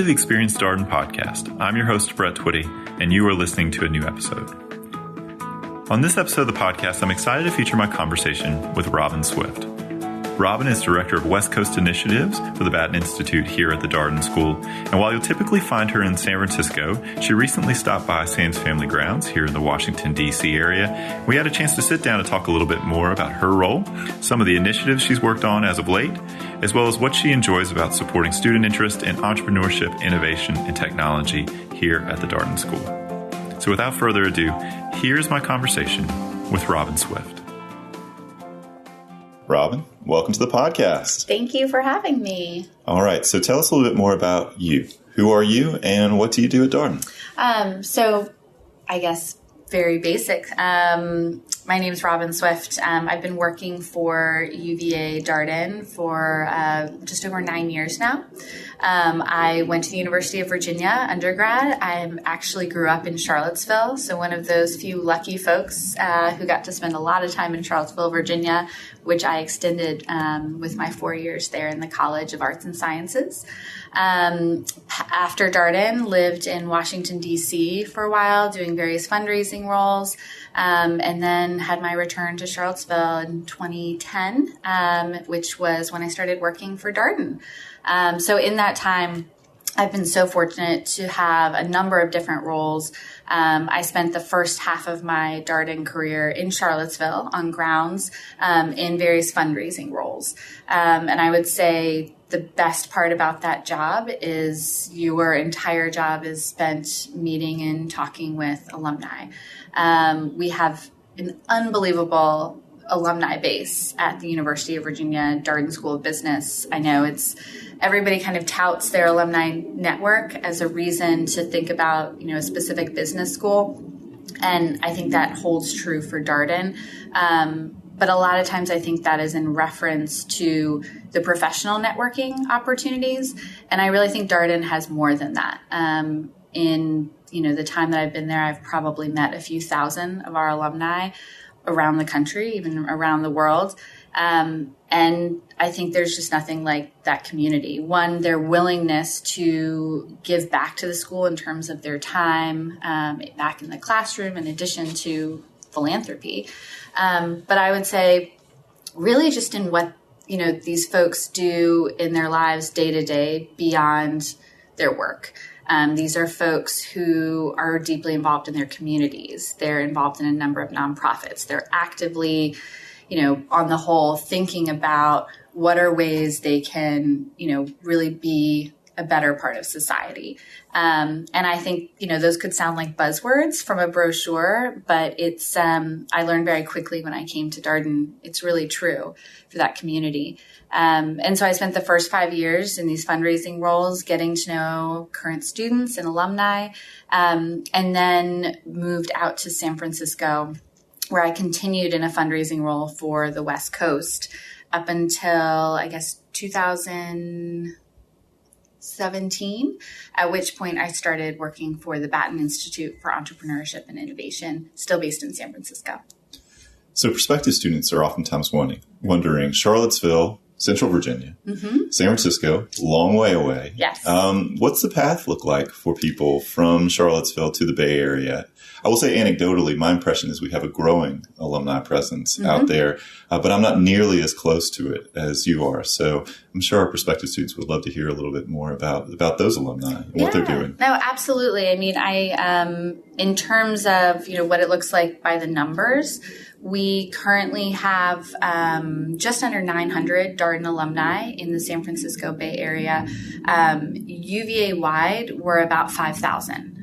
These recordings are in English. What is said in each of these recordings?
to the Experience Darden podcast. I'm your host, Brett Twitty, and you are listening to a new episode. On this episode of the podcast, I'm excited to feature my conversation with Robyn Swift. Robyn is Director of West Coast Initiatives for the Batten Institute here at the Darden School, and while you'll typically find her in San Francisco, she recently stopped by Sam's Family Grounds here in the Washington, D.C. area. We had a chance to sit down and talk a little bit more about her role, some of the initiatives she's worked on as of late, as well as what she enjoys about supporting student interest in entrepreneurship, innovation, and technology here at the Darden School. So without further ado, here's my conversation with Robyn Swift. Robyn, welcome to the podcast. Thank you for having me. All right. So tell us a little bit more about you. Who are you and what do you do at Darden? So I guess very basic. My name is Robyn Swift. I've been working for UVA Darden for just over 9 years now. I went to the University of Virginia undergrad. I actually grew up in Charlottesville, so one of those few lucky folks who got to spend a lot of time in Charlottesville, Virginia, which I extended with my 4 years there in the College of Arts and Sciences. After Darden, lived in Washington, D.C. for a while, doing various fundraising roles, and then had my return to Charlottesville in 2010, which was when I started working for Darden. So in that time, I've been so fortunate to have a number of different roles. I spent the first half of my Darden career in Charlottesville on grounds in various fundraising roles. And I would say the best part about that job is your entire job is spent meeting and talking with alumni. We have an unbelievable alumni base at the University of Virginia Darden School of Business. I know everybody kind of touts their alumni network as a reason to think about, a specific business school. And I think that holds true for Darden. But a lot of times I think that is in reference to the professional networking opportunities. And I really think Darden has more than that. In the time that I've been there, I've probably met a few thousand of our alumni around the country, even around the world. And I think there's just nothing like that community. One, their willingness to give back to the school in terms of their time back in the classroom, in addition to philanthropy. But I would say really just in what, these folks do in their lives day to day beyond their work. These are folks who are deeply involved in their communities. They're involved in a number of nonprofits. They're actively, on the whole, thinking about what are ways they can, really be a better part of society. And I think, those could sound like buzzwords from a brochure, but it's, I learned very quickly when I came to Darden, it's really true for that community. And so I spent the first 5 years in these fundraising roles, getting to know current students and alumni, and then moved out to San Francisco, where I continued in a fundraising role for the West Coast up until, I guess, 2017, at which point I started working for the Batten Institute for Entrepreneurship and Innovation, still based in San Francisco. So prospective students are oftentimes wondering, Charlottesville, Central Virginia, San Francisco, long way away. Yes. What's the path look like for people from Charlottesville to the Bay Area? I will say anecdotally, my impression is we have a growing alumni presence out there, but I'm not nearly as close to it as you are. So I'm sure our prospective students would love to hear a little bit more about those alumni and what they're doing. No, absolutely. I mean, in terms of, what it looks like by the numbers, we currently have just under 900 Darden alumni in the San Francisco Bay Area. UVA-wide, we're about 5,000.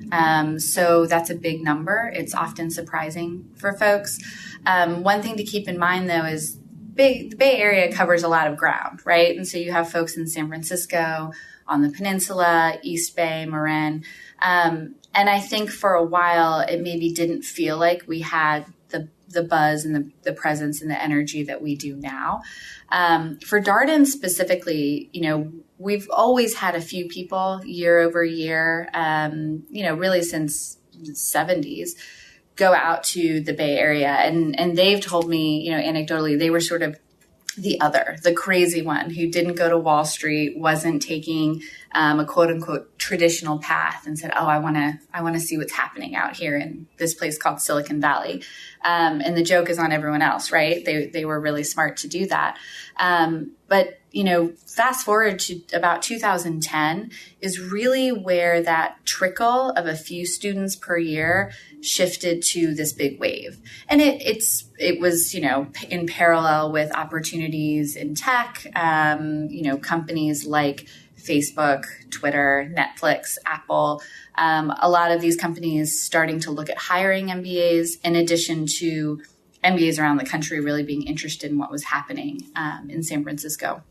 So that's a big number. It's often surprising for folks. One thing to keep in mind, though, is the Bay Area covers a lot of ground, right? And so you have folks in San Francisco, on the peninsula, East Bay, Marin. And I think for a while, it maybe didn't feel like we had the buzz and the presence and the energy that we do now. For Darden specifically, we've always had a few people year over year, really since the 70s, go out to the Bay Area. And they've told me, anecdotally, they were sort of the crazy one who didn't go to Wall Street, wasn't taking a quote unquote traditional path and said, oh, I want to see what's happening out here in this place called Silicon Valley. And the joke is on everyone else, right? They were really smart to do that. But fast forward to about 2010 is really where that trickle of a few students per year shifted to this big wave. And it was, in parallel with opportunities in tech, companies like Facebook, Twitter, Netflix, Apple, a lot of these companies starting to look at hiring MBAs in addition to MBAs around the country really being interested in what was happening in San Francisco.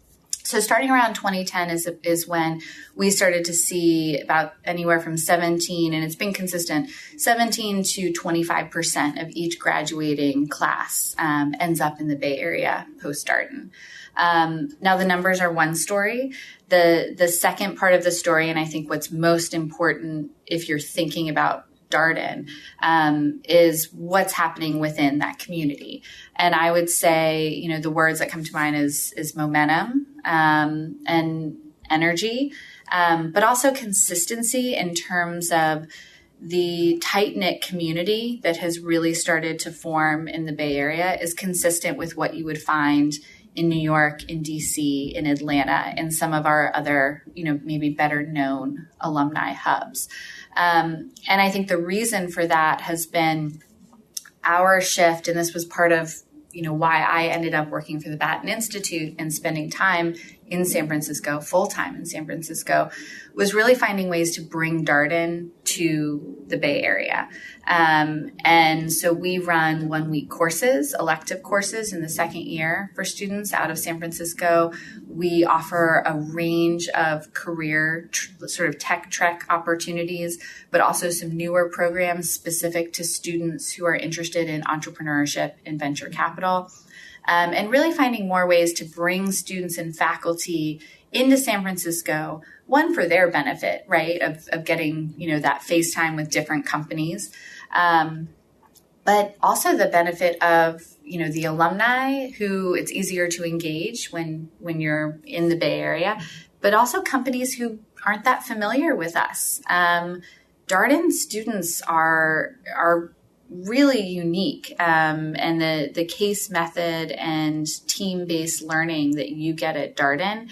So starting around 2010 is when we started to see about anywhere from 17, and it's been consistent, 17 to 25% of each graduating class ends up in the Bay Area post-Darden. Now the numbers are one story. The second part of the story, and I think what's most important if you're thinking about Darden, is what's happening within that community. And I would say, the words that come to mind is momentum, and energy, but also consistency in terms of the tight-knit community that has really started to form in the Bay Area is consistent with what you would find in New York, in DC, in Atlanta, and some of our other, maybe better known alumni hubs. And I think the reason for that has been our shift, and this was part of, why I ended up working for the Batten Institute and spending time in San Francisco, full-time in San Francisco, was really finding ways to bring Darden to the Bay Area. And so we run 1-week courses, elective courses in the second year for students out of San Francisco. We offer a range of career sort of tech trek opportunities, but also some newer programs specific to students who are interested in entrepreneurship and venture capital. And really finding more ways to bring students and faculty into San Francisco, one for their benefit, right, of getting, that face time with different companies, but also the benefit of, the alumni who it's easier to engage when you're in the Bay Area, but also companies who aren't that familiar with us. Darden students are really unique. And the case method and team-based learning that you get at Darden,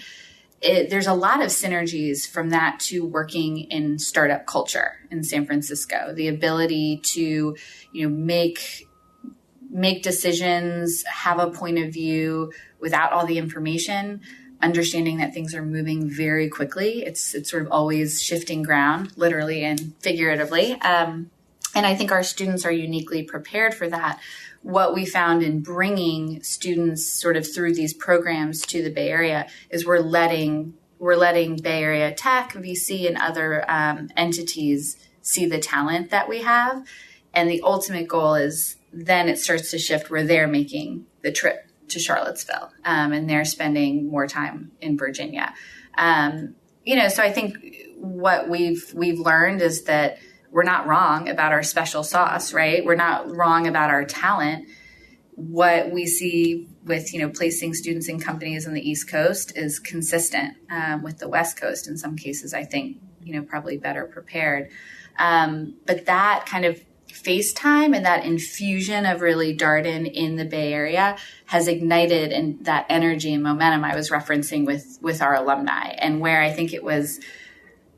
there's a lot of synergies from that to working in startup culture in San Francisco. The ability to, make decisions, have a point of view without all the information, understanding that things are moving very quickly. It's sort of always shifting ground, literally and figuratively. And I think our students are uniquely prepared for that. What we found in bringing students sort of through these programs to the Bay Area is we're letting Bay Area tech, VC, and other entities see the talent that we have. And the ultimate goal is then it starts to shift where they're making the trip to Charlottesville, and they're spending more time in Virginia. So I think what we've learned is that we're not wrong about our special sauce, right? We're not wrong about our talent. What we see with, placing students in companies on the East Coast is consistent with the West Coast. In some cases, I think, probably better prepared. But that kind of face time and that infusion of really Darden in the Bay Area has ignited and that energy and momentum I was referencing with our alumni, and where I think it was,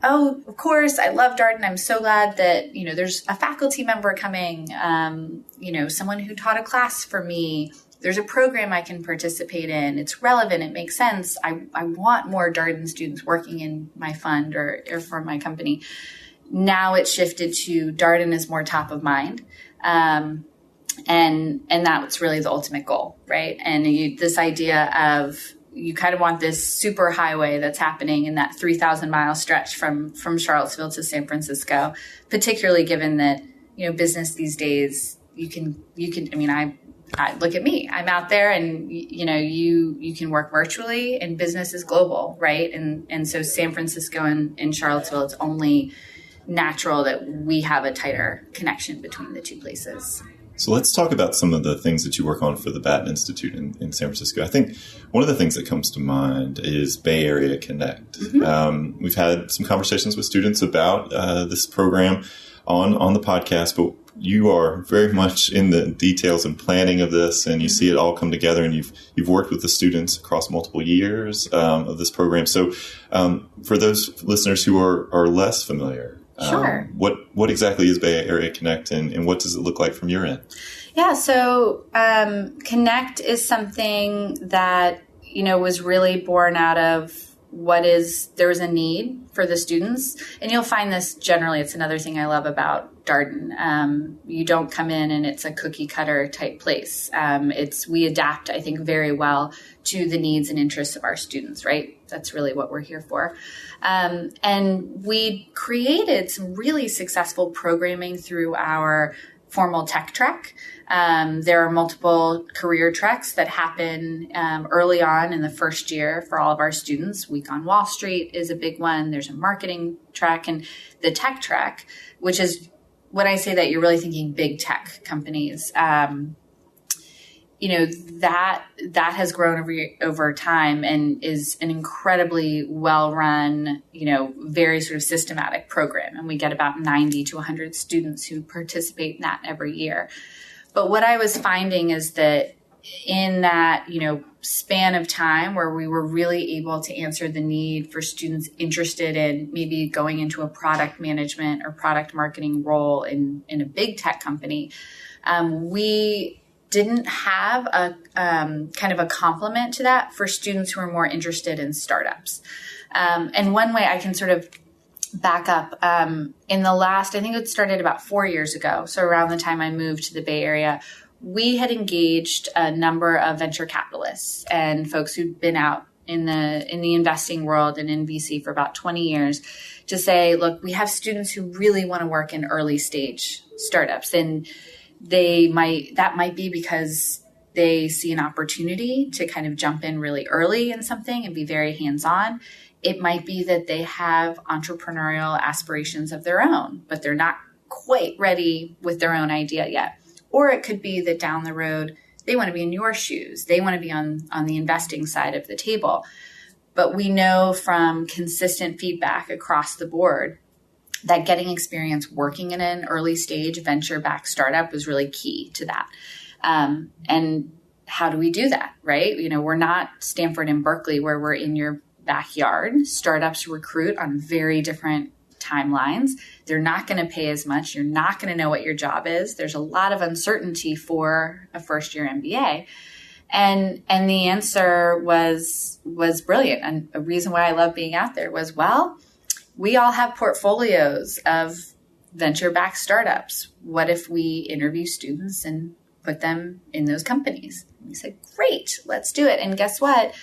oh, of course, I love Darden. I'm so glad that, there's a faculty member coming, someone who taught a class for me. There's a program I can participate in. It's relevant. It makes sense. I want more Darden students working in my fund or for my company. Now it's shifted to Darden is more top of mind. And that's really the ultimate goal, right? And this idea of, you kind of want this super highway that's happening in that 3,000-mile stretch from Charlottesville to San Francisco, particularly given that, business these days, you can, I look at me, I'm out there and, you can work virtually and business is global, right? And so San Francisco and Charlottesville, it's only natural that we have a tighter connection between the two places. So let's talk about some of the things that you work on for the Batten Institute in San Francisco. I think one of the things that comes to mind is Bay Area Connect. Mm-hmm. We've had some conversations with students about this program on the podcast, but you are very much in the details and planning of this, and you see it all come together, and you've worked with the students across multiple years of this program. So for those listeners who are less familiar, sure. What exactly is Bay Area Connect, and what does it look like from your end? Yeah, so Connect is something that, was really born out of there was a need for the students. And you'll find this generally, it's another thing I love about Darden. You don't come in and it's a cookie cutter type place. We adapt, I think, very well to the needs and interests of our students, right? That's really what we're here for. And we created some really successful programming through our formal tech track. There are multiple career tracks that happen early on in the first year for all of our students. Week on Wall Street is a big one. There's a marketing track, and the tech track, which is when I say that, you're really thinking big tech companies. That has grown over time and is an incredibly well-run, very sort of systematic program. And we get about 90 to 100 students who participate in that every year. But what I was finding is that in that, span of time where we were really able to answer the need for students interested in maybe going into a product management or product marketing role in a big tech company, we didn't have a kind of a complement to that for students who are more interested in startups. And one way I can sort of back up, in the last, I think it started about 4 years ago. So around the time I moved to the Bay Area, we had engaged a number of venture capitalists and folks who'd been out in the investing world and in VC for about 20 years to say, look, we have students who really want to work in early stage startups, and that might be because they see an opportunity to kind of jump in really early in something and be very hands-on. It might be that they have entrepreneurial aspirations of their own, but they're not quite ready with their own idea yet. Or it could be that down the road, they want to be in your shoes. They want to be on the investing side of the table. But we know from consistent feedback across the board that getting experience working in an early stage venture-backed startup was really key to that. And how do we do that, right? We're not Stanford and Berkeley where we're in your backyard. Startups recruit on very different timelines. They're not going to pay as much. You're not going to know what your job is. There's a lot of uncertainty for a first-year MBA. And the answer was brilliant. And a reason why I love being out there was, we all have portfolios of venture-backed startups. What if we interview students and put them in those companies? And we said, great, let's do it. And guess what?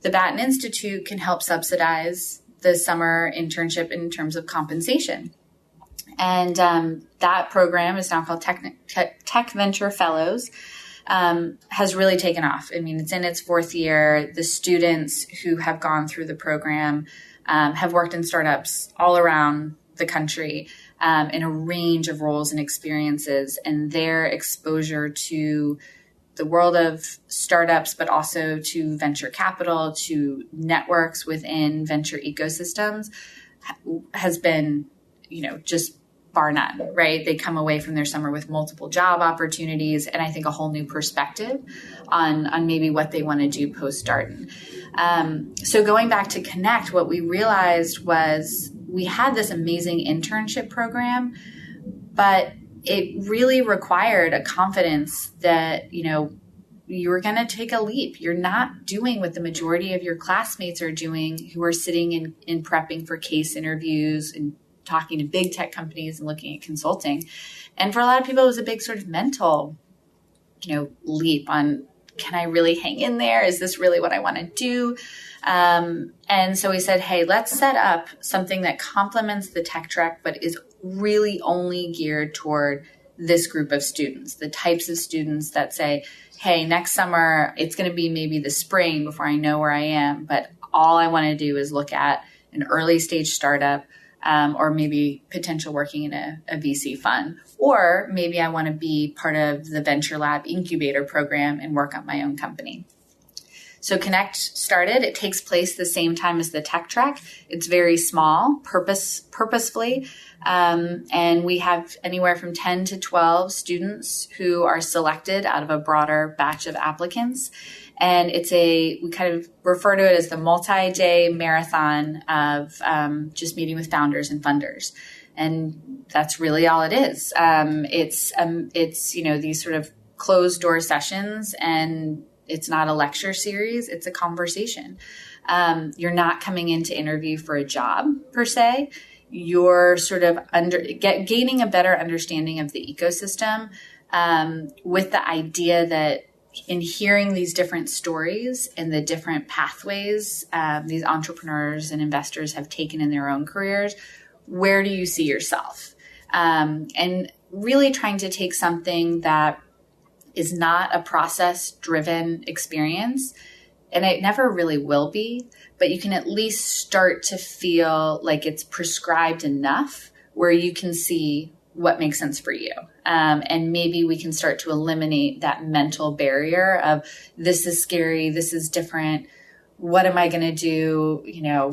The Batten Institute can help subsidize the summer internship in terms of compensation. And that program is now called Tech Venture Fellows, has really taken off. I mean, it's in its fourth year. The students who have gone through the program have worked in startups all around the country in a range of roles and experiences, and their exposure to the world of startups, but also to venture capital, to networks within venture ecosystems has been, just bar none, right? They come away from their summer with multiple job opportunities and I think a whole new perspective on maybe what they want to do post Darden. So going back to Connect, what we realized was we had this amazing internship program, but it really required a confidence that, you were going to take a leap. You're not doing what the majority of your classmates are doing who are sitting in prepping for case interviews and talking to big tech companies and looking at consulting. And for a lot of people, it was a big sort of mental, leap on, can I really hang in there? Is this really what I want to do? And so we said, hey, let's set up something that complements the tech track, but is really only geared toward this group of students, the types of students that say, hey, next summer, it's going to be maybe the spring before I know where I am, but all I want to do is look at an early stage startup. or maybe potential working in a VC fund, or maybe I want to be part of the Venture Lab incubator program and work on my own company. So Connect started. It takes place the same time as the tech track. It's very small, purposefully. And we have anywhere from 10 to 12 students who are selected out of a broader batch of applicants. And we kind of refer to it as the multi-day marathon of just meeting with founders and funders. And that's really all it is. It's these sort of closed door sessions, and it's not a lecture series. It's a conversation. You're not coming in to interview for a job per se. You're sort of gaining a better understanding of the ecosystem with the idea that in hearing these different stories and the different pathways these entrepreneurs and investors have taken in their own careers, where do you see yourself? And really trying to take something that is not a process-driven experience, and it never really will be, but you can at least start to feel like it's prescribed enough where you can see what makes sense for you. And maybe we can start to eliminate that mental barrier of this is scary, this is different. What am I going to do?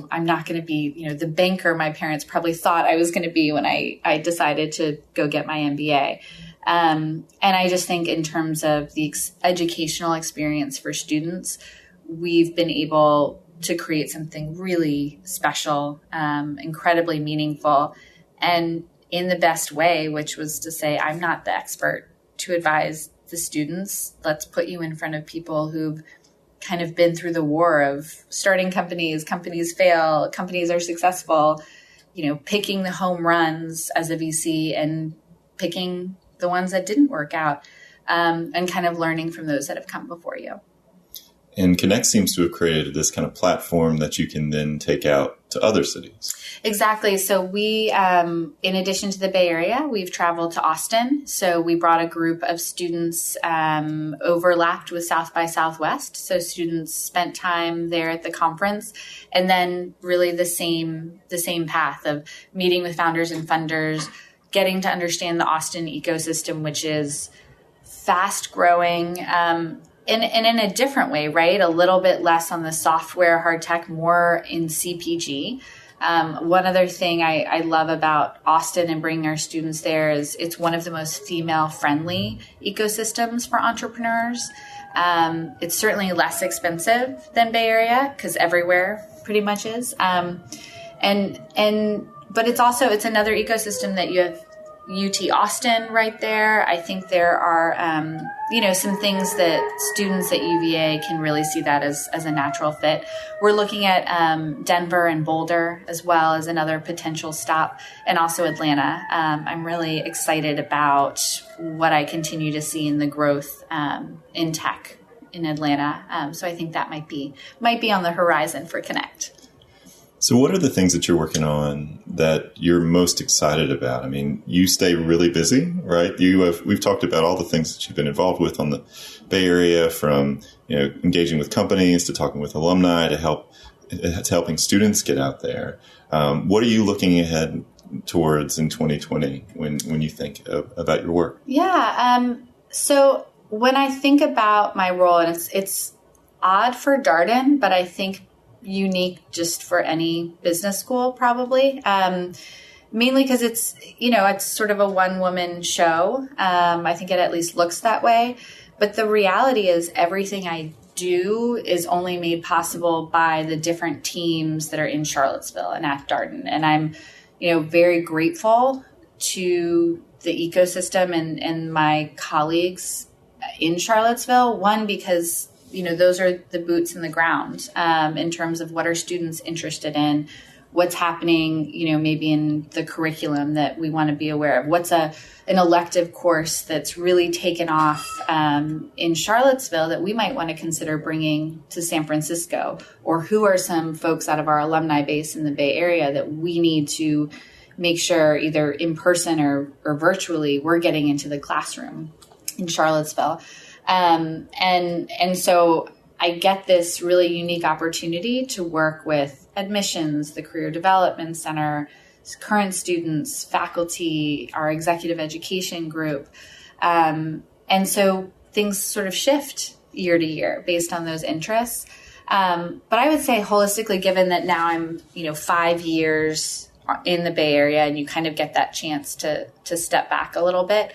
I'm not going to be, the banker my parents probably thought I was going to be when I decided to go get my MBA. And I just think in terms of the educational experience for students, we've been able to create something really special, incredibly meaningful, and in the best way, which was to say, I'm not the expert to advise the students. Let's put you in front of people who've kind of been through the war of starting companies fail, companies are successful, picking the home runs as a VC and picking the ones that didn't work out, and kind of learning from those that have come before you. And Connect seems to have created this kind of platform that you can then take out to other cities. Exactly. So we, in addition to the Bay Area, we've traveled to Austin. So we brought a group of students overlapped with South by Southwest. So students spent time there at the conference, and then really the same path of meeting with founders and funders, getting to understand the Austin ecosystem, which is fast growing, and in a different way, right? A little bit less on the software, hard tech, more in CPG. One other thing I love about Austin and bringing our students there is it's one of the most female-friendly ecosystems for entrepreneurs. It's certainly less expensive than Bay Area because everywhere pretty much is. But it's another ecosystem that you have UT Austin right there. I think there are, some things that students at UVA can really see that as a natural fit. We're looking at Denver and Boulder as well as another potential stop, and also Atlanta. I'm really excited about what I continue to see in the growth in tech in Atlanta. So I think that might be on the horizon for Connect. So what are the things that you're working on that you're most excited about? I mean, you stay really busy, right? We've talked about all the things that you've been involved with on the Bay Area, from, engaging with companies to talking with alumni to helping students get out there. What are you looking ahead towards in 2020 when you think about your work? Yeah. So when I think about my role, and it's odd for Darden, but I think unique just for any business school, probably. Mainly because it's sort of a one-woman show. I think it at least looks that way. But the reality is everything I do is only made possible by the different teams that are in Charlottesville and at Darden. And I'm, very grateful to the ecosystem and my colleagues in Charlottesville. One, because those are the boots in the ground in terms of what are students interested in, what's happening, maybe in the curriculum that we want to be aware of, what's an elective course that's really taken off in Charlottesville that we might want to consider bringing to San Francisco, or who are some folks out of our alumni base in the Bay Area that we need to make sure either in person or virtually we're getting into the classroom in Charlottesville. And so I get this really unique opportunity to work with admissions, the Career Development Center, current students, faculty, our executive education group. And so things sort of shift year to year based on those interests. But I would say holistically, given that now I'm, 5 years in the Bay Area and you kind of get that chance to step back a little bit,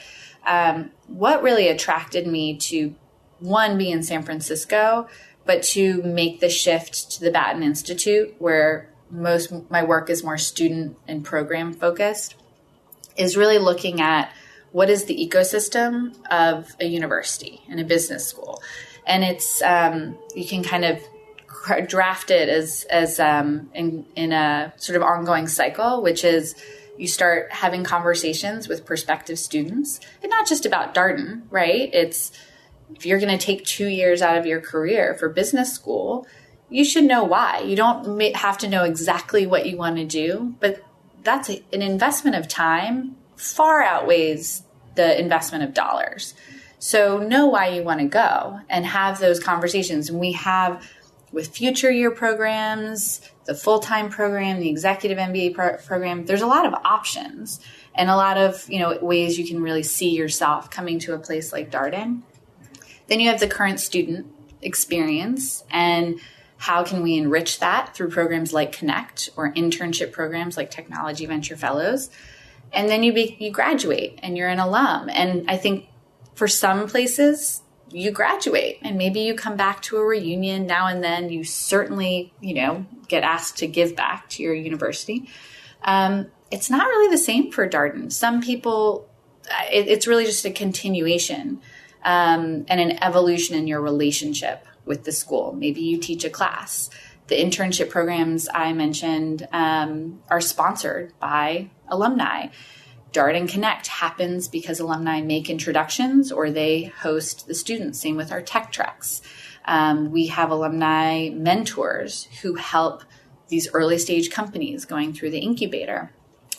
what really attracted me to, one, be in San Francisco, but to make the shift to the Batten Institute, where my work is more student and program focused, is really looking at what is the ecosystem of a university and a business school. And it's, you can kind of draft it as in a sort of ongoing cycle, which is you start having conversations with prospective students, and not just about Darden, right? It's, if you're going to take 2 years out of your career for business school, you should know why. You don't have to know exactly what you want to do, but that's an investment of time far outweighs the investment of dollars. So know why you want to go and have those conversations. And we have with future year programs, the full-time program, the executive MBA program, there's a lot of options and a lot of, ways you can really see yourself coming to a place like Darden. Then you have the current student experience, and how can we enrich that through programs like Connect or internship programs like Technology Venture Fellows. And then you graduate and you're an alum. And I think for some places you graduate and maybe you come back to a reunion now and then. You certainly, get asked to give back to your university. It's not really the same for Darden. Some people, it's really just a continuation and an evolution in your relationship with the school. Maybe you teach a class. The internship programs I mentioned are sponsored by alumni. Darden Connect happens because alumni make introductions or they host the students. Same with our tech treks. We have alumni mentors who help these early stage companies going through the incubator.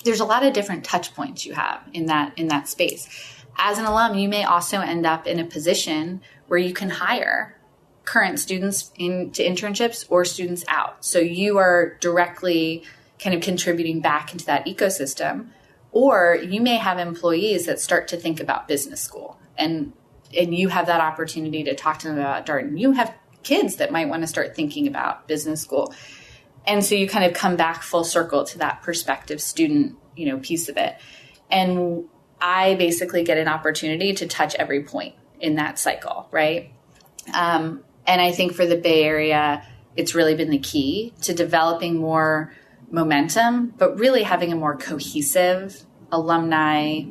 There's a lot of different touch points you have in that space. As an alum, you may also end up in a position where you can hire current students into internships or students out. So you are directly kind of contributing back into that ecosystem. Or you may have employees that start to think about business school and you have that opportunity to talk to them about Darden. You have kids that might want to start thinking about business school. And so you kind of come back full circle to that prospective student, piece of it. And I basically get an opportunity to touch every point in that cycle, right? And I think for the Bay Area, it's really been the key to developing more momentum, but really having a more cohesive alumni,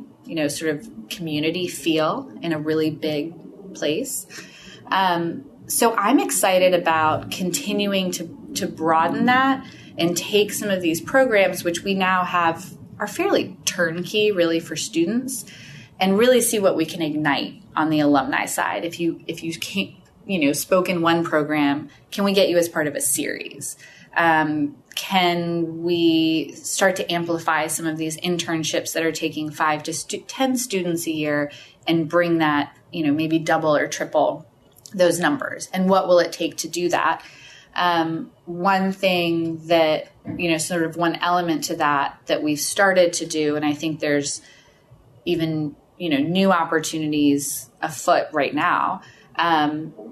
sort of community feel in a really big place. So I'm excited about continuing to broaden that and take some of these programs, which we now have are fairly turnkey really for students, and really see what we can ignite on the alumni side. If you can't, spoke in one program, can we get you as part of a series? Can we start to amplify some of these internships that are taking 5 to 10 students a year and bring that, maybe double or triple those numbers? And what will it take to do that? One thing that, sort of one element to that we've started to do, and I think there's even, new opportunities afoot right now,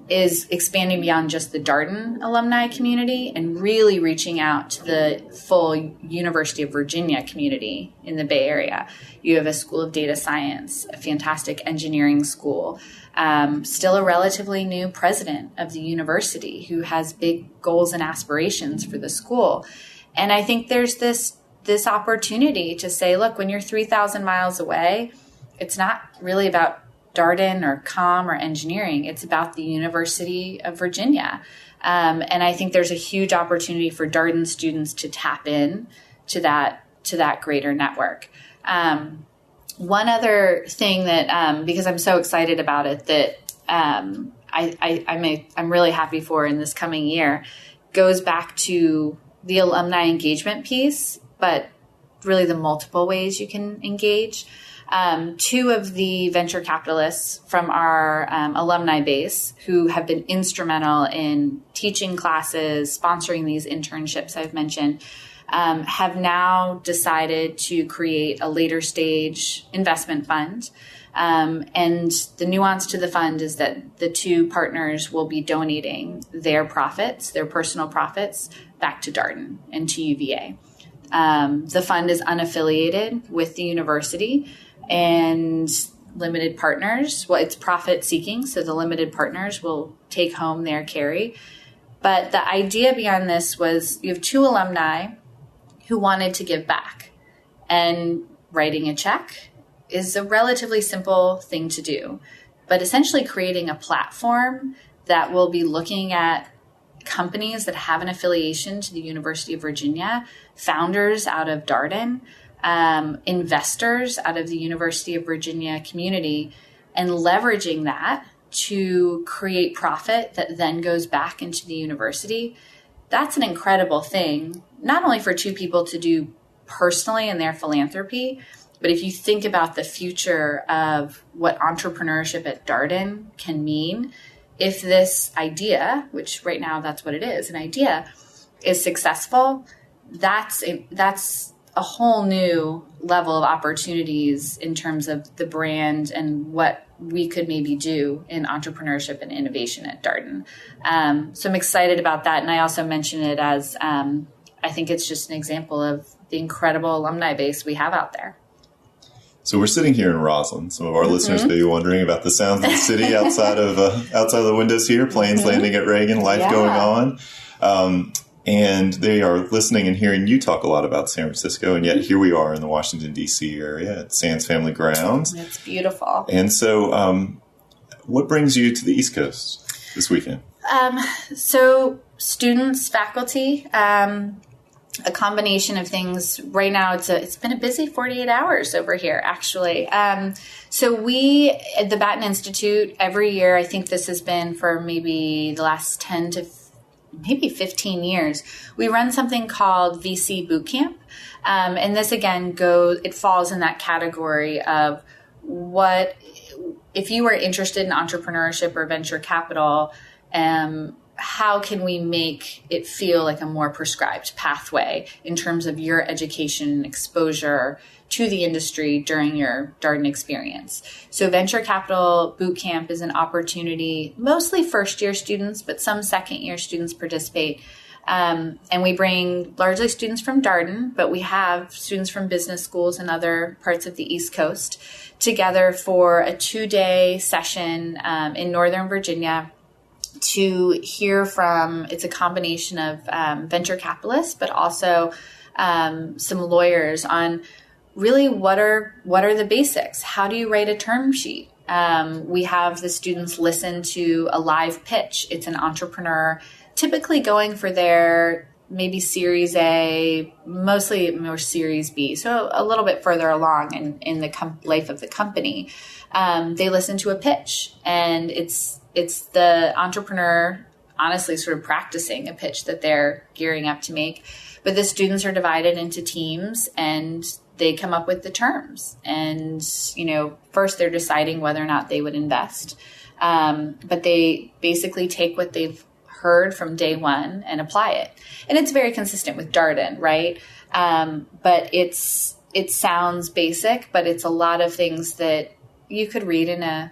is expanding beyond just the Darden alumni community and really reaching out to the full University of Virginia community in the Bay Area. You have a School of Data Science, a fantastic engineering school, still a relatively new president of the university who has big goals and aspirations for the school. And I think there's this opportunity to say, look, when you're 3,000 miles away, it's not really about Darden or comm or engineering. It's about the University of Virginia. And I think there's a huge opportunity for Darden students to tap in to that greater network. One other thing that, because I'm so excited about it, that I'm really happy for in this coming year, goes back to the alumni engagement piece, but really the multiple ways you can engage. 2 of the venture capitalists from our alumni base who have been instrumental in teaching classes, sponsoring these internships I've mentioned, have now decided to create a later stage investment fund. And the nuance to the fund is that the two partners will be donating their profits, their personal profits, back to Darden and to UVA. The fund is unaffiliated with the university, and limited partners, well, it's profit seeking, so the limited partners will take home their carry. But the idea beyond this was you have two alumni who wanted to give back, and writing a check is a relatively simple thing to do, but essentially creating a platform that will be looking at companies that have an affiliation to the University of Virginia, founders out of Darden, investors out of the University of Virginia community, and leveraging that to create profit that then goes back into the university. That's an incredible thing, not only for two people to do personally in their philanthropy, but if you think about the future of what entrepreneurship at Darden can mean, if this idea, which right now that's what it is, an idea, is successful, that's a whole new level of opportunities in terms of the brand and what we could maybe do in entrepreneurship and innovation at Darden. So I'm excited about that. And I also mention it as, I think it's just an example of the incredible alumni base we have out there. So we're sitting here in Roslyn. Some of our listeners may be wondering about the sounds of the city outside of the windows here, planes landing at Reagan, life going on. And they are listening and hearing you talk a lot about San Francisco, and yet here we are in the Washington, D.C. area at Sands Family Grounds. It's beautiful. And so what brings you to the East Coast this weekend? So students, faculty, a combination of things. Right now, it's been a busy 48 hours over here, actually. So we, at the Batten Institute, every year, I think this has been for maybe the last 10 to maybe 15 years, we run something called VC Boot Camp. And this, again, it falls in that category of what, if you are interested in entrepreneurship or venture capital, how can we make it feel like a more prescribed pathway in terms of your education and exposure to the industry during your Darden experience? So Venture Capital Bootcamp is an opportunity, mostly first-year students, but some second-year students participate. And we bring largely students from Darden, but we have students from business schools and other parts of the East Coast together for a 2-day session in Northern Virginia to hear from, it's a combination of venture capitalists, but also some lawyers on really what are the basics? How do you write a term sheet? We have the students listen to a live pitch. It's an entrepreneur typically going for their maybe Series A, mostly more Series B, so a little bit further along in the life of the company. They listen to a pitch, and it's the entrepreneur honestly sort of practicing a pitch that they're gearing up to make. But the students are divided into teams, and they come up with the terms. And, first they're deciding whether or not they would invest. But they basically take what they've heard from day one and apply it. And it's very consistent with Darden, right? But it sounds basic, but it's a lot of things that you could read in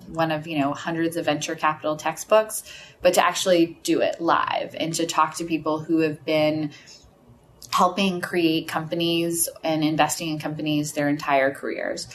one of hundreds of venture capital textbooks, but to actually do it live and to talk to people who have been helping create companies and investing in companies their entire careers.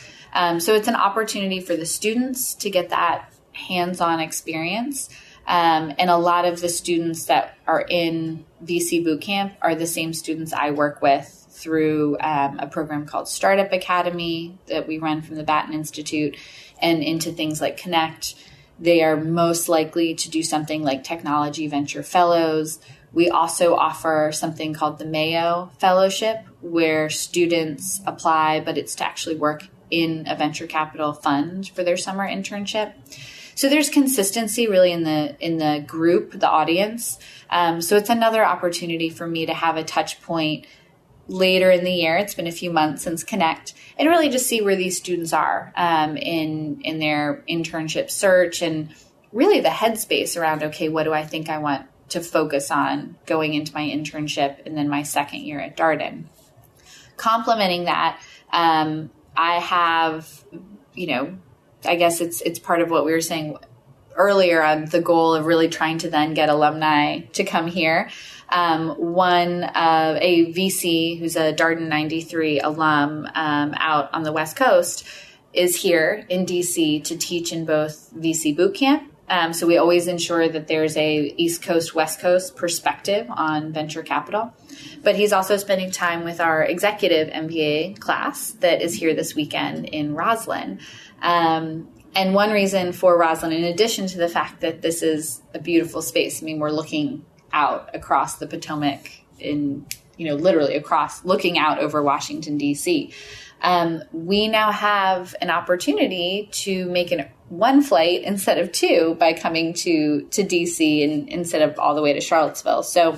So it's an opportunity for the students to get that hands-on experience. And a lot of the students that are in VC Bootcamp are the same students I work with through a program called Startup Academy that we run from the Batten Institute, and into things like Connect. They are most likely to do something like Technology Venture Fellows. We also offer something called the Mayo Fellowship, where students apply, but it's to actually work in a venture capital fund for their summer internship. So there's consistency really in the group, the audience. So it's another opportunity for me to have a touch point later in the year. It's been a few months since Connect, and really just see where these students are in their internship search, and really the headspace around, okay, what do I think I want to focus on going into my internship and then my second year at Darden. Complementing that, I have, I guess it's part of what we were saying earlier on the goal of really trying to then get alumni to come here. A VC who's a Darden 93 alum out on the West Coast is here in DC to teach in both VC bootcamp. So we always ensure that there's a East Coast, West Coast perspective on venture capital. But he's also spending time with our executive MBA class that is here this weekend in Roslyn. And one reason for Roslyn, in addition to the fact that this is a beautiful space, I mean, we're looking out across the Potomac literally looking out over Washington, D.C. We now have an opportunity to make one flight instead of two by coming to D.C. and instead of all the way to Charlottesville. So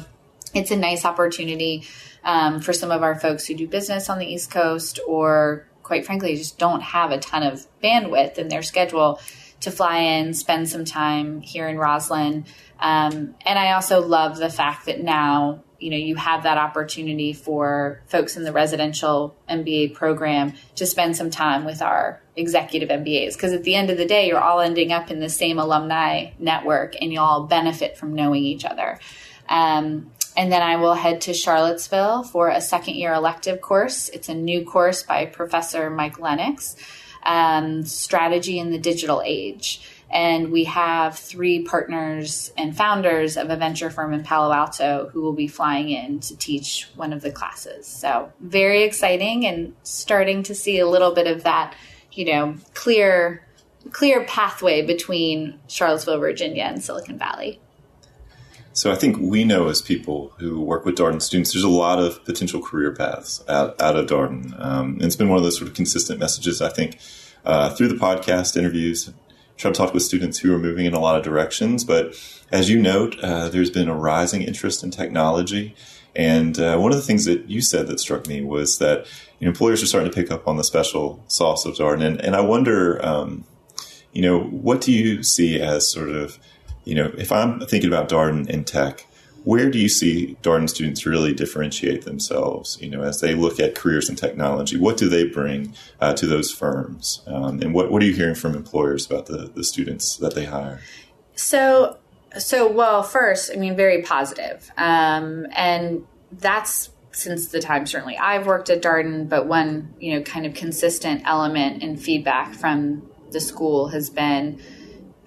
it's a nice opportunity for some of our folks who do business on the East Coast or, quite frankly, just don't have a ton of bandwidth in their schedule to fly in, spend some time here in Roslyn. And I also love the fact that now, you have that opportunity for folks in the residential MBA program to spend some time with our executive MBAs. Because at the end of the day, you're all ending up in the same alumni network and you all benefit from knowing each other. And then I will head to Charlottesville for a second year elective course. It's a new course by Professor Mike Lennox, Strategy in the Digital Age. And we have 3 partners and founders of a venture firm in Palo Alto who will be flying in to teach one of the classes. So very exciting and starting to see a little bit of that, clear pathway between Charlottesville, Virginia and Silicon Valley. So I think we know as people who work with Darden students, there's a lot of potential career paths out of Darden. And it's been one of those sort of consistent messages, I think, through the podcast interviews. Try to talk with students who are moving in a lot of directions. But as you note, there's been a rising interest in technology. And one of the things that you said that struck me was that employers are starting to pick up on the special sauce of Darden. And I wonder, what do you see as sort of, if I'm thinking about Darden in tech, where do you see Darden students really differentiate themselves, as they look at careers in technology? What do they bring to those firms? And what are you hearing from employers about the students that they hire? So well, first, very positive. And that's since the time, certainly I've worked at Darden, but one, kind of consistent element and feedback from the school has been,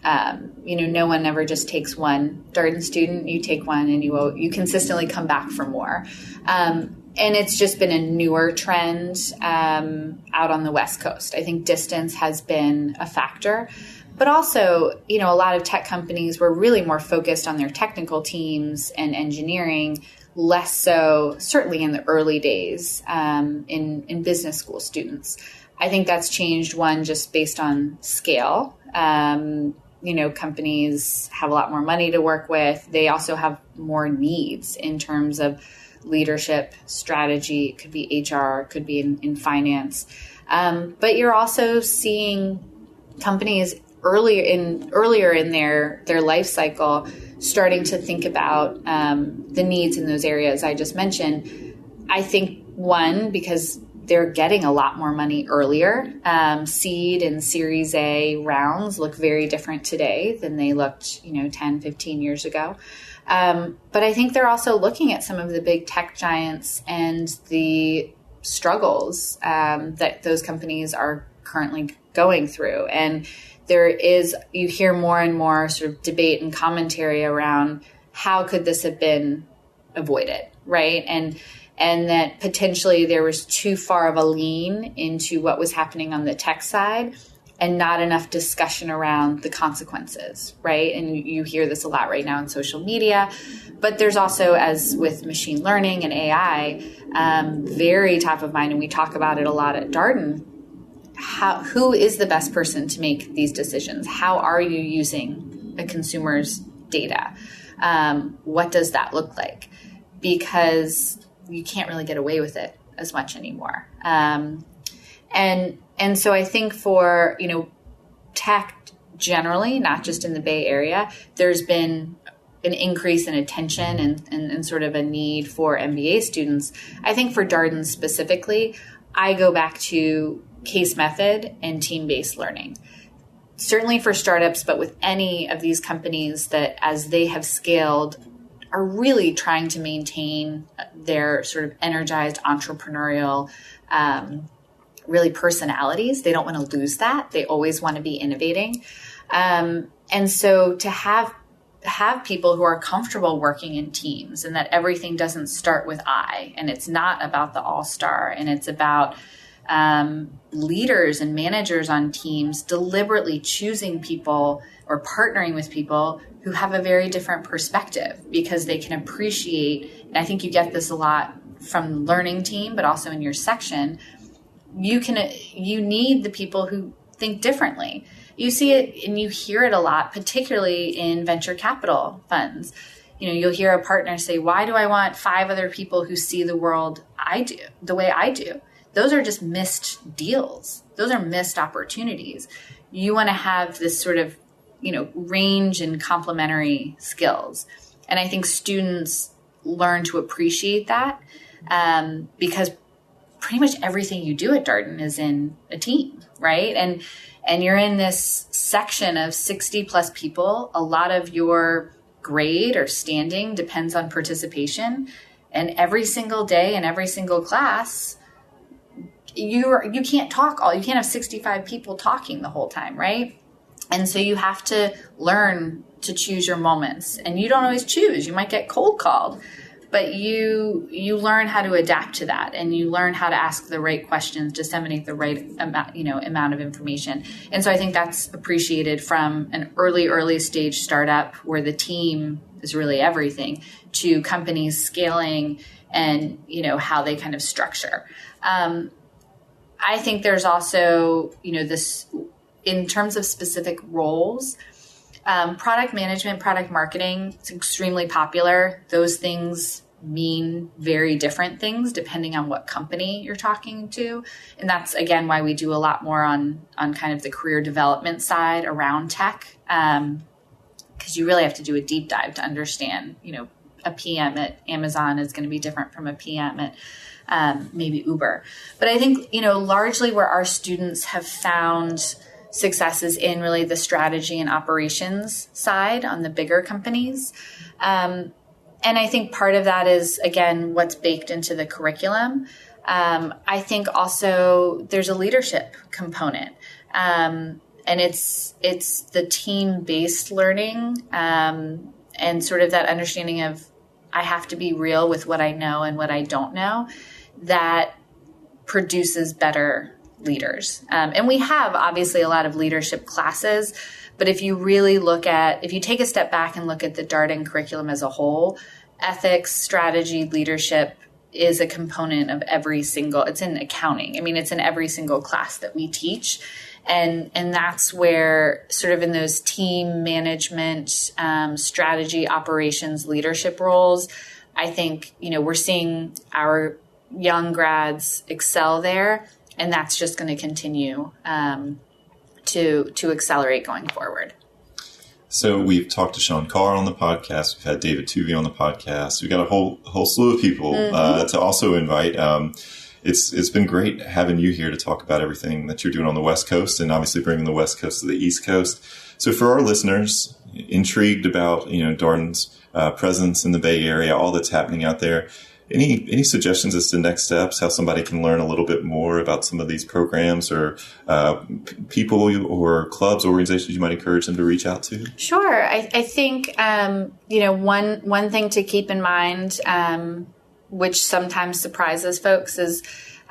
no one ever just takes one Darden student. You take one and you consistently come back for more. And it's just been a newer trend out on the West Coast. I think distance has been a factor. But also, a lot of tech companies were really more focused on their technical teams and engineering, less so certainly in the early days in business school students. I think that's changed, one, just based on scale. Companies have a lot more money to work with. They also have more needs in terms of leadership, strategy. It could be HR, it could be in finance. But you're also seeing companies earlier in their life cycle starting to think about the needs in those areas I just mentioned. I think, one, because they're getting a lot more money earlier. Seed and Series A rounds look very different today than they looked, 10, 15 years ago. But I think they're also looking at some of the big tech giants and the struggles that those companies are currently going through. And you hear more and more sort of debate and commentary around how could this have been avoided, right? And that potentially there was too far of a lean into what was happening on the tech side and not enough discussion around the consequences, right? And you hear this a lot right now in social media. But there's also, as with machine learning and AI, very top of mind, and we talk about it a lot at Darden, who is the best person to make these decisions? How are you using a consumer's data? What does that look like? Because you can't really get away with it as much anymore. And so I think for, tech generally, not just in the Bay Area, there's been an increase in attention and sort of a need for MBA students. I think for Darden specifically, I go back to case method and team-based learning. Certainly for startups, but with any of these companies that as they have scaled are really trying to maintain their sort of energized entrepreneurial really personalities. They don't want to lose that. They always want to be innovating. And so to have people who are comfortable working in teams and that everything doesn't start with I, and it's not about the all-star, and it's about leaders and managers on teams deliberately choosing people or partnering with people who have a very different perspective because they can appreciate, and I think you get this a lot from the learning team, but also in your section, you need the people who think differently. You see it and you hear it a lot, particularly in venture capital funds. You'll hear a partner say, why do I want 5 other people who see the world the way I do? Those are just missed deals. Those are missed opportunities. You want to have this sort of, range and complementary skills. And I think students learn to appreciate that because pretty much everything you do at Darden is in a team, right? And you're in this section of 60 plus people. A lot of your grade or standing depends on participation. And every single day in every single class, you can't talk you can't have 65 people talking the whole time, right? And so you have to learn to choose your moments. And you don't always choose. You might get cold called, but you learn how to adapt to that, and you learn how to ask the right questions, disseminate the right amount of information. And so I think that's appreciated from an early stage startup where the team is really everything to companies scaling and, how they kind of structure. I think there's also, this in terms of specific roles, product management, product marketing, it's extremely popular. Those things mean very different things depending on what company you're talking to. And that's, again, why we do a lot more on kind of the career development side around tech, because you really have to do a deep dive to understand, a PM at Amazon is going to be different from a PM at maybe Uber. But I think, largely where our students have found successes in really the strategy and operations side on the bigger companies. And I think part of that is, again, what's baked into the curriculum. I think also there's a leadership component. And it's the team-based learning and sort of that understanding of I have to be real with what I know and what I don't know that produces better leaders. And we have obviously a lot of leadership classes, but if you take a step back and look at the Darden curriculum as a whole, ethics, strategy, leadership is a component of it's in accounting. I mean, it's in every single class that we teach. And that's where sort of in those team management, strategy, operations, leadership roles, I think, we're seeing our young grads excel there. And that's just going to continue to accelerate going forward. So we've talked to Sean Carr on the podcast. We've had David Tuvey on the podcast. We've got a whole slew of people to also invite. It's been great having you here to talk about everything that you're doing on the West Coast and obviously bringing the West Coast to the East Coast. So for our listeners intrigued about Darden's presence in the Bay Area, all that's happening out there, any suggestions as to next steps, how somebody can learn a little bit more about some of these programs or people or clubs, organizations you might encourage them to reach out to? Sure. I think, one thing to keep in mind, which sometimes surprises folks, is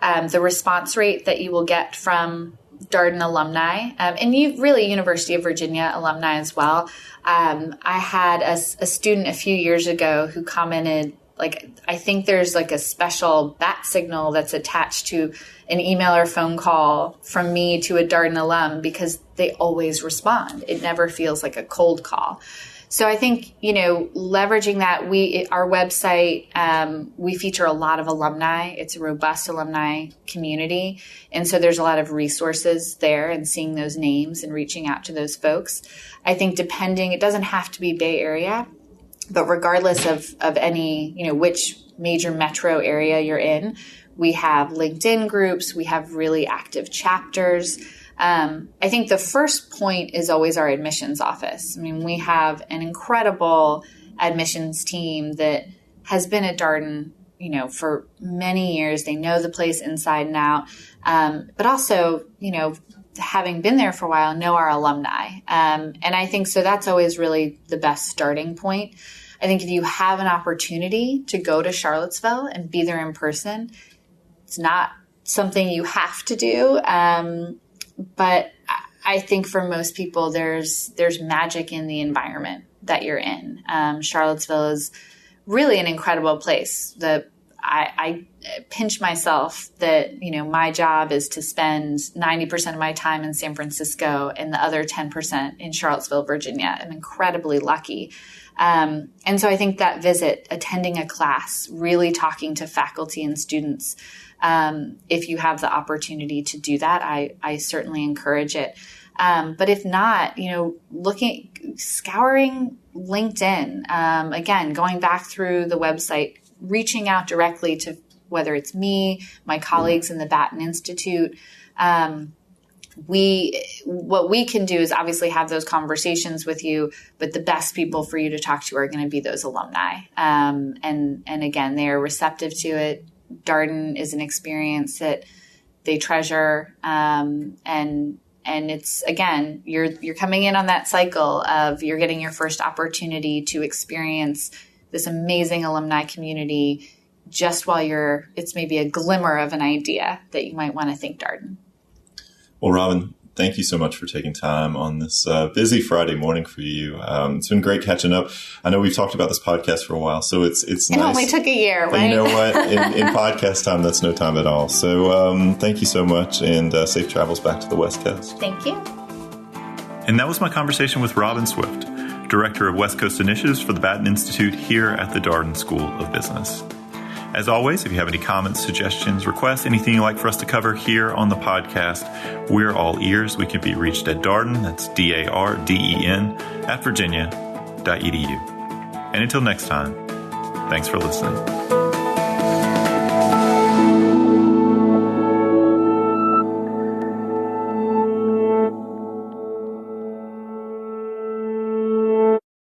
the response rate that you will get from Darden alumni, and University of Virginia alumni as well. I had a student a few years ago who commented, I think there's a special bat signal that's attached to an email or phone call from me to a Darden alum because they always respond. It never feels like a cold call. So I think, leveraging that, our website, we feature a lot of alumni. It's a robust alumni community. And so there's a lot of resources there and seeing those names and reaching out to those folks. I think it doesn't have to be Bay Area. But regardless of any, which major metro area you're in, we have LinkedIn groups, we have really active chapters. I think the first point is always our admissions office. I mean, we have an incredible admissions team that has been at Darden, for many years. They know the place inside and out. But also, having been there for a while, know our alumni. And I think so that's always really the best starting point. I think if you have an opportunity to go to Charlottesville and be there in person, it's not something you have to do. But I think for most people, there's magic in the environment that you're in. Charlottesville is really an incredible place. I pinch myself that, my job is to spend 90% of my time in San Francisco and the other 10% in Charlottesville, Virginia. I'm incredibly lucky. And so I think that visit, attending a class, really talking to faculty and students, if you have the opportunity to do that, I certainly encourage it. But if not, scouring LinkedIn, again, going back through the website, reaching out directly to whether it's me, my colleagues in the Batten Institute. What we can do is obviously have those conversations with you, but the best people for you to talk to are going to be those alumni. And again, they are receptive to it. Darden is an experience that they treasure. And it's, again, you're coming in on that cycle of you're getting your first opportunity to experience this amazing alumni community just while it's maybe a glimmer of an idea that you might want to think Darden. Well, Robyn, thank you so much for taking time on this busy Friday morning for you. It's been great catching up. I know we've talked about this podcast for a while, so it's nice. It only took a year, right? You know what? In podcast time, that's no time at all. So thank you so much, and safe travels back to the West Coast. Thank you. And that was my conversation with Robyn Swift, Director of West Coast Initiatives for the Batten Institute here at the Darden School of Business. As always, if you have any comments, suggestions, requests, anything you'd like for us to cover here on the podcast, we're all ears. We can be reached at Darden, that's DARDEN, @virginia.edu. And until next time, thanks for listening.